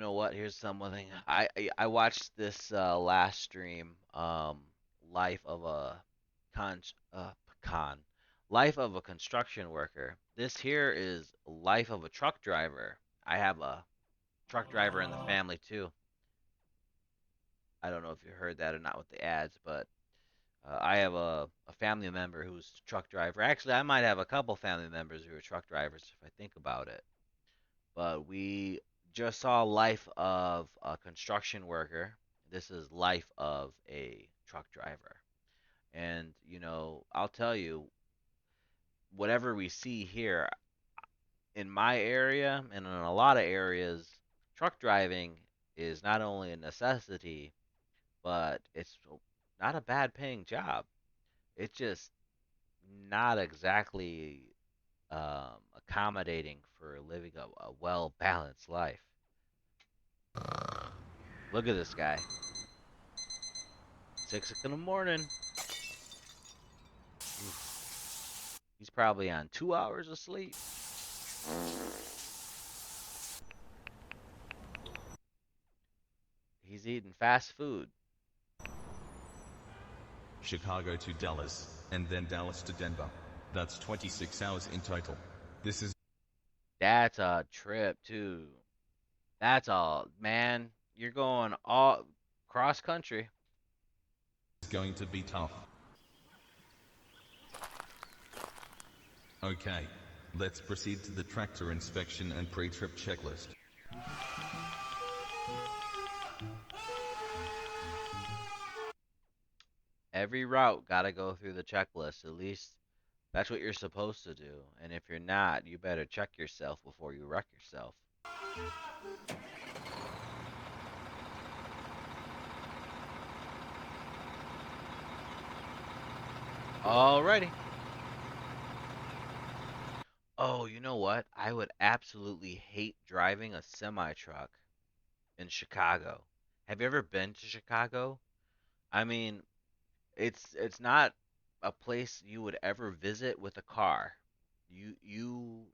know what? Here's something. I watched this last stream, life of a con con life of a construction worker. This here is life of a truck driver. I have a truck driver in the family too. I don't know if you heard that or not with the ads, but I have a family member who's a truck driver. Actually, I might have a couple family members who are truck drivers if I think about it. But we just saw life of a construction worker. This is life of a truck driver. And I'll tell you, whatever we see here in my area and in a lot of areas, truck driving is not only a necessity, but it's not a bad paying job. It's just not exactly accommodating for living a well balanced life. Look at this guy. 6 in the morning. He's probably on 2 hours of sleep. He's eating fast food. Chicago to Dallas, and then Dallas to Denver. That's 26 hours in total. This is That's a trip too. That's all, man. You're going all cross country. going to be tough. Okay, let's proceed to the tractor inspection and pre-trip checklist. Every route gotta go through the checklist. At least that's what you're supposed to do. And if you're not, you better check yourself before you wreck yourself. Alrighty. Oh, you know what? I would absolutely hate driving a semi truck in Chicago. Have you ever been to Chicago? I mean, it's not a place you would ever visit with a car. You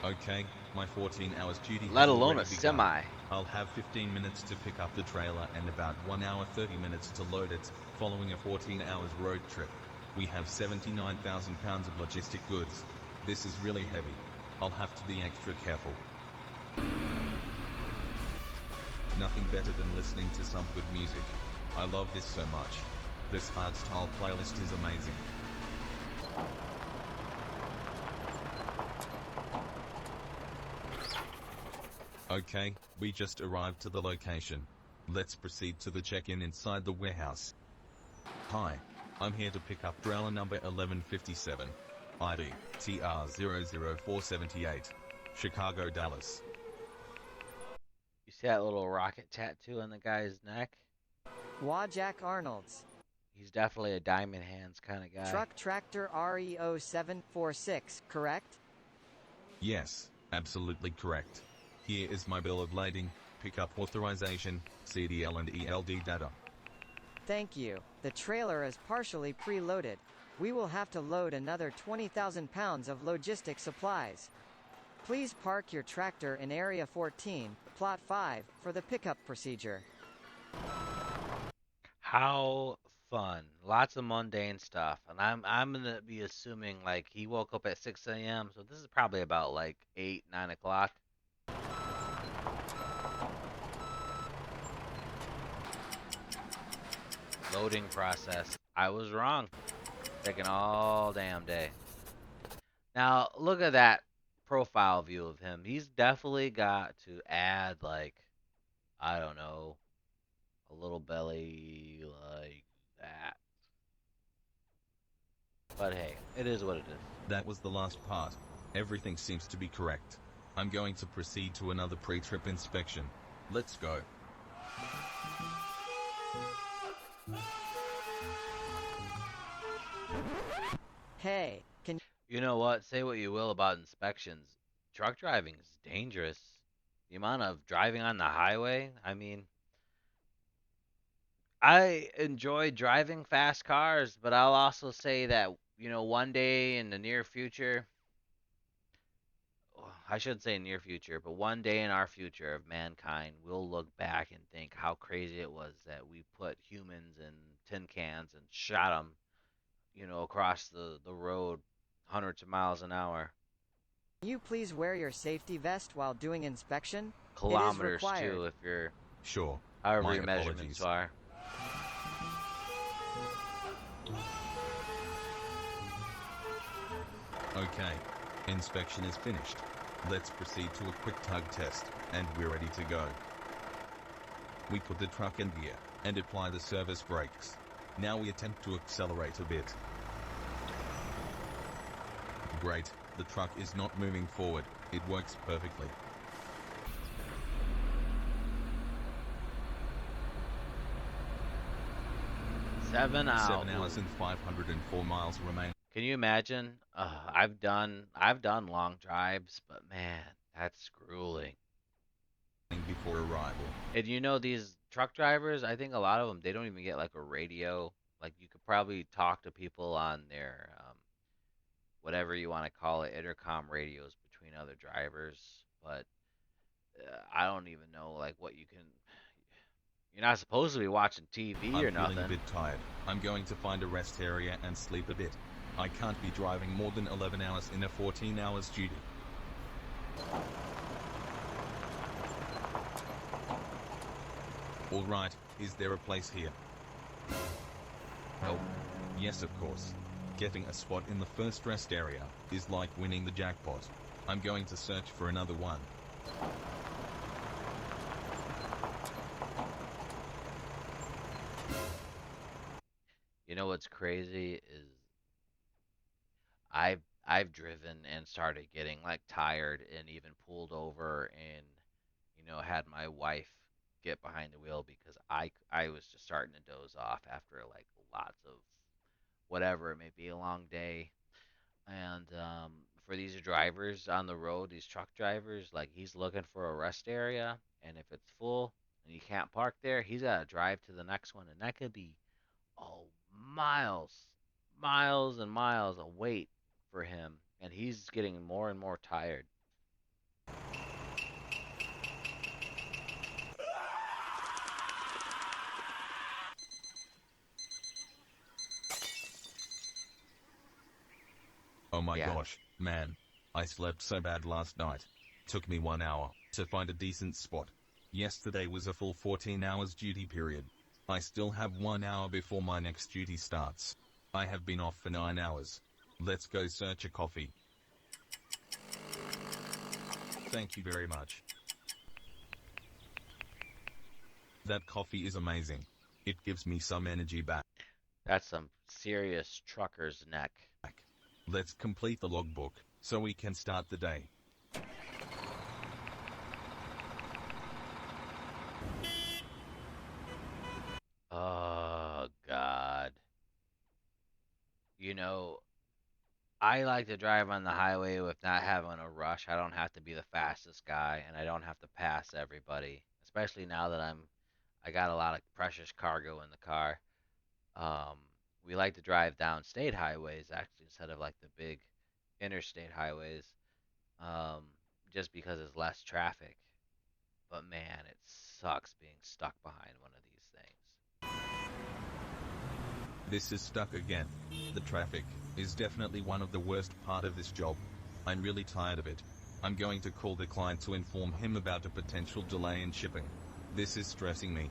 Okay, my 14 hours duty let has alone already a begun. semi. I'll have 15 minutes to pick up the trailer and about 1 hour 30 minutes to load it, following a 14 hours road trip. We have 79,000 pounds of logistic goods. This is really heavy. I'll have to be extra careful. Nothing better than listening to some good music. I love this so much. This hardstyle playlist is amazing. Okay, we just arrived to the location. Let's proceed to the check-in inside the warehouse. Hi, I'm here to pick up trailer number 1157. ID TR00478. Chicago, Dallas. You see that little rocket tattoo on the guy's neck? Wajak Arnold's. He's definitely a diamond hands kind of guy. Truck Tractor RE0746, correct? Yes, absolutely correct. Here is my bill of lading, pickup authorization, CDL and ELD data. Thank you. The trailer is partially preloaded. We will have to load another 20,000 pounds of logistic supplies. Please park your tractor in Area 14, Plot 5, for the pickup procedure. How fun. Lots of mundane stuff. And I'm gonna be assuming like he woke up at 6 a.m. So this is probably about like 8, 9 o'clock. Loading process. I was wrong. Taking all damn day. Now look at that profile view of him. He's definitely got to add like, I don't know, a little belly like that. But hey, it is what it is. That was the last part. Everything seems to be correct. I'm going to proceed to another pre-trip inspection. Let's go. Hey, can You know what? Say what you will about inspections. Truck driving is dangerous. The amount of driving on the highway, I mean, I enjoy driving fast cars, but I'll also say that, one day in the near future, I shouldn't say near future, but one day in our future of mankind, we'll look back and think how crazy it was that we put humans in tin cans and shot them, across the road hundreds of miles an hour, Can you please wear your safety vest while doing inspection? It is kilometers required. too, if you're Sure. however My your measurements apologies. are. Okay. Inspection is finished. Let's proceed to a quick tug test, and we're ready to go. We put the truck in gear, and apply the service brakes. Now we attempt to accelerate a bit. Great, the truck is not moving forward, it works perfectly. 7 hours Ooh. and 504 miles remain Can you imagine? I've done long drives, but man, that's grueling. before arrival. And these truck drivers, I think a lot of them they don't even get like a radio. Like you could probably talk to people on their whatever you want to call it, intercom radios between other drivers, but I don't even know like what you can. You're not supposed to be watching TV I'm or feeling a nothing. bit tired. I'm going to find a rest area and sleep a bit. I can't be driving more than 11 hours in a 14 hours duty. Alright, is there a place here? Nope. Yes, of course. Getting a spot in the first rest area is like winning the jackpot. I'm going to search for another one. You know what's crazy is I've driven and started getting like tired and even pulled over and had my wife get behind the wheel because I was just starting to doze off after like lots of whatever it may be, a long day. And for these drivers on the road, these truck drivers, like he's looking for a rest area, and if it's full and you can't park there, he's got to drive to the next one, and that could be oh miles, miles and miles of wait for him, and he's getting more and more tired. Oh my Yeah, gosh, man. I slept so bad last night. Took me 1 hour to find a decent spot. Yesterday was a full 14 hours duty period. I still have 1 hour before my next duty starts. I have been off for 9 hours. Let's go search a coffee. Thank you very much. That coffee is amazing. It gives me some energy back. that's some serious trucker's neck. Let's complete the logbook so we can start the day. Oh God. You know, I like to drive on the highway with not having a rush. I don't have to be the fastest guy, and I don't have to pass everybody. Especially now that I got a lot of precious cargo in the car. Um, we like to drive down state highways actually instead of like the big interstate highways, um, just because it's less traffic. But man, it sucks being stuck behind one of these things. This is stuck again. The traffic is definitely one of the worst part of this job. I'm really tired of it. I'm going to call the client to inform him about a potential delay in shipping. This is stressing me.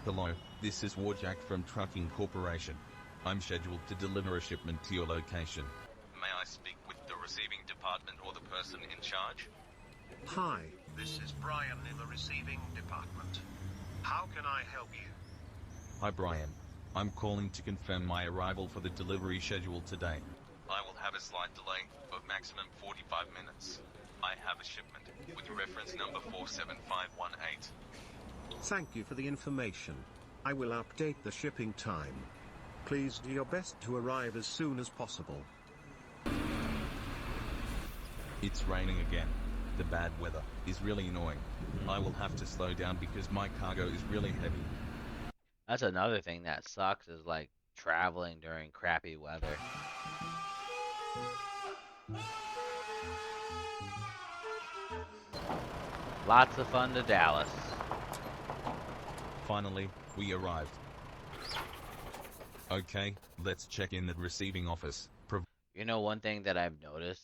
Hello, this is Warjack from Trucking Corporation. I'm scheduled to deliver a shipment to your location. May I speak with the receiving department or the person in charge? Hi, this is Brian in the receiving department. How can I help you? Hi Brian. I'm calling to confirm my arrival for the delivery schedule today. I will have a slight delay of maximum 45 minutes. I have a shipment with reference number 47518. Thank you for the information. I will update the shipping time. Please do your best to arrive as soon as possible. It's raining again. The bad weather is really annoying. I will have to slow down because my cargo is really heavy. That's another thing that sucks is like traveling during crappy weather. Lots of fun to Dallas. Finally, we arrived. Okay, let's check in the receiving office. You know, one thing that I've noticed,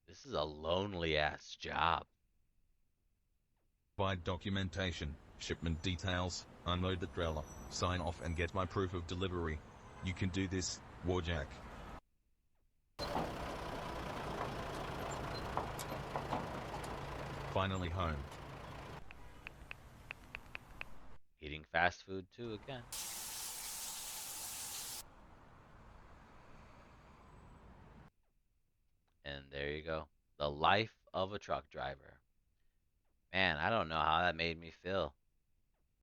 this is a lonely ass job. Provide documentation, shipment details, unload the trailer, sign off and get my proof of delivery. You can do this, Warjack. Finally home. Eating fast food too again. And there you go. The life of a truck driver. Man, I don't know how that made me feel.